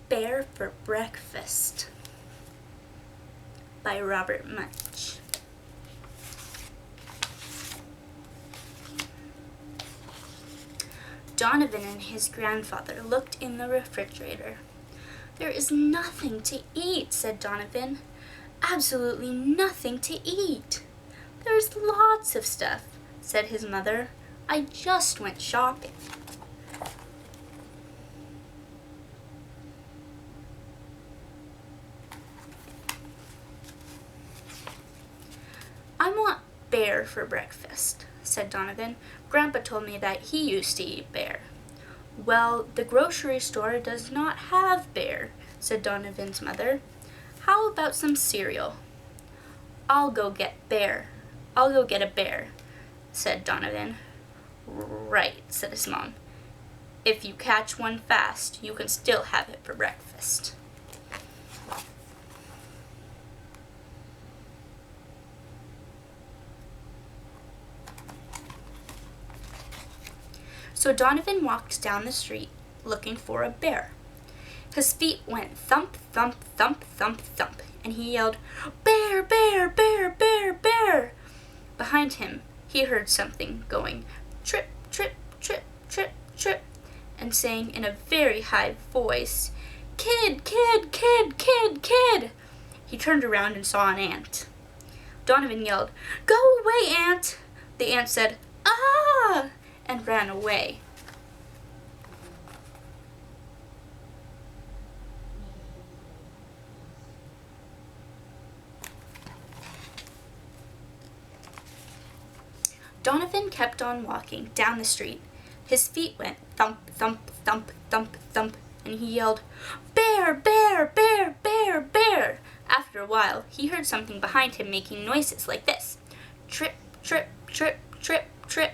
Bear for Breakfast by Robert Munsch. Donovan and his grandfather looked in the refrigerator. "There is nothing to eat," said Donovan. "Absolutely nothing to eat." "There's lots of stuff," said his mother. "I just went shopping." "I want bear for breakfast," said Donovan. "Grandpa told me that he used to eat bear." "Well, the grocery store does not have bear," said Donovan's mother. "How about some cereal?" I'll go get a bear," said Donovan. "Right," said his mom. "If you catch one fast, you can still have it for breakfast." So Donovan walked down the street looking for a bear. His feet went thump, thump, thump, thump, thump, and he yelled, "Bear, bear, bear, bear, bear!" Behind him, he heard something going trip, trip, trip, trip, trip, and saying in a very high voice, "Kid, kid, kid, kid, kid!" He turned around and saw an ant. Donovan yelled, "Go away, ant!" The ant said, "Ah!" and ran away. Donovan kept on walking down the street. His feet went thump, thump, thump, thump, thump, and he yelled, "Bear, bear, bear, bear, bear!" After a while, he heard something behind him making noises like this, trip, trip, trip, trip, trip,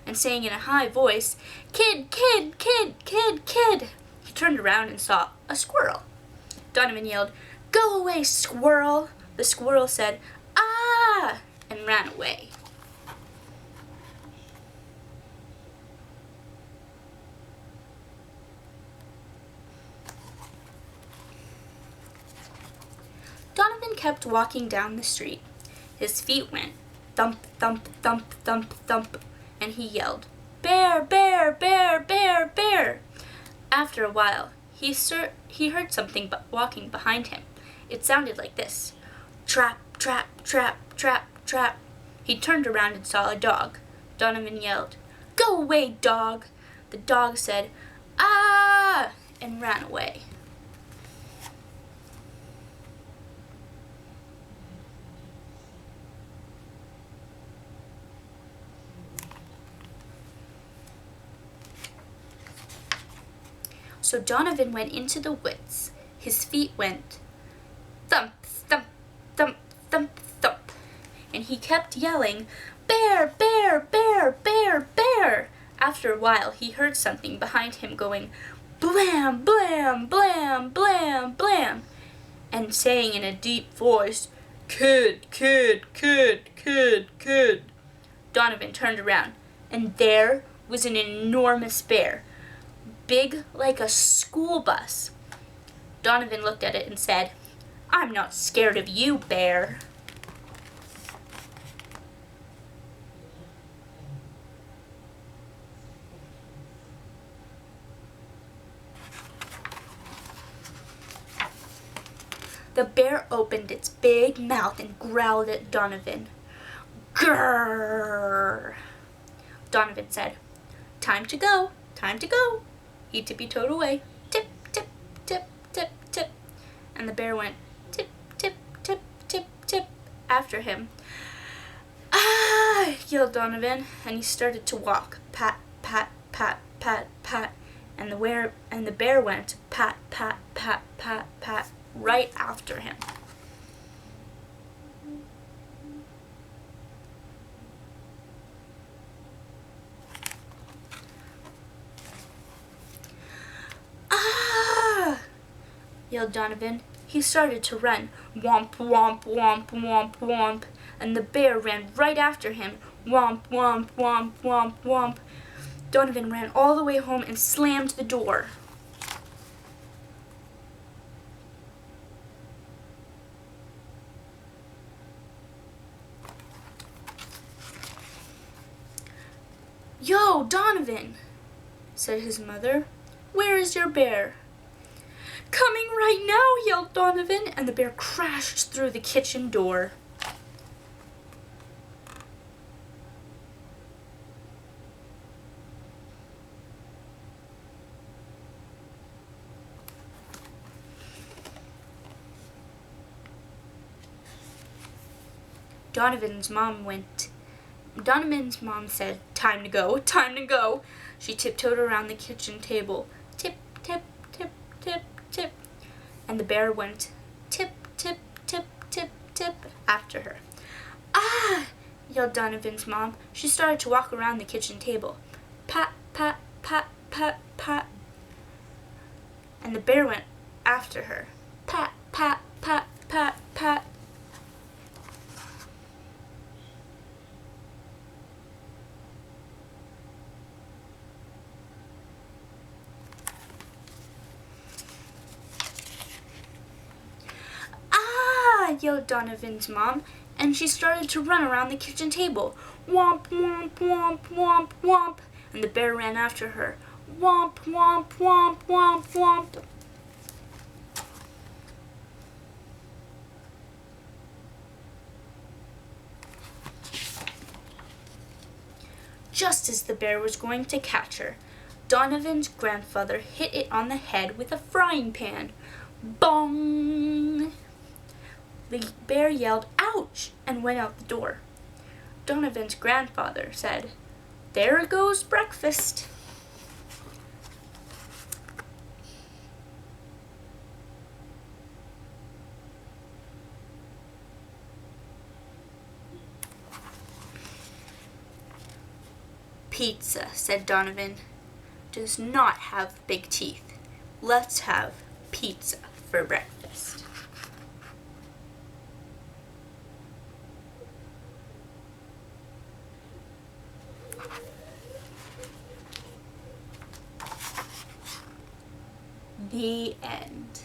and saying in a high voice, "Kid, kid, kid, kid, kid!" He turned around and saw a squirrel. Donovan yelled, "Go away, squirrel!" The squirrel said, "Ah!" and ran away. Donovan kept walking down the street. His feet went thump, thump, thump, thump, thump, and he yelled, "Bear, bear, bear, bear, bear!" After a while, he heard something walking behind him. It sounded like this, trap, trap, trap, trap, trap. He turned around and saw a dog. Donovan yelled, "Go away, dog!" The dog said, "Ah!" and ran away. So Donovan went into the woods. His feet went thump, thump, thump, thump, thump, and he kept yelling, "Bear, bear, bear, bear, bear!" After a while, he heard something behind him going blam, blam, blam, blam, blam, and saying in a deep voice, "Kid, kid, kid, kid, kid!" Donovan turned around, and there was an enormous bear, big like a school bus. Donovan looked at it and said, "I'm not scared of you, bear." The bear opened its big mouth and growled at Donovan. "Grrr!" Donovan said, "Time to go, time to go." He tippy-toed away, tip, tip, tip, tip, tip, and the bear went tip, tip, tip, tip, tip after him. "Ah!" yelled Donovan, and he started to walk, pat, pat, pat, pat, pat, and the bear went pat, pat, pat, pat, pat right after him. "Ah!" yelled Donovan. He started to run, womp, womp, womp, womp, womp, and the bear ran right after him, womp, womp, womp, womp, womp. Donovan ran all the way home and slammed the door. "Yo, Donovan," said his mother, "where is your bear?" "Coming right now," yelled Donovan, and the bear crashed through the kitchen door. Donovan's mom said, "Time to go, time to go." She tiptoed around the kitchen table. Tip, tip, tip, tip, tip. And the bear went tip, tip, tip, tip, tip after her. "Ah!" yelled Donovan's mom. She started to walk around the kitchen table. Pat, pat, pat, pat, pat. And the bear went after her. Pat, pat, pat, pat, pat. "Ah!" yelled Donovan's mom, and she started to run around the kitchen table. Womp, womp, womp, womp, womp. And the bear ran after her. Womp, womp, womp, womp, womp. Just as the bear was going to catch her, Donovan's grandfather hit it on the head with a frying pan. Bong! The bear yelled, "Ouch!" and went out the door. Donovan's grandfather said, "There goes breakfast." "Pizza," said Donovan, "does not have big teeth. Let's have pizza for breakfast." The end.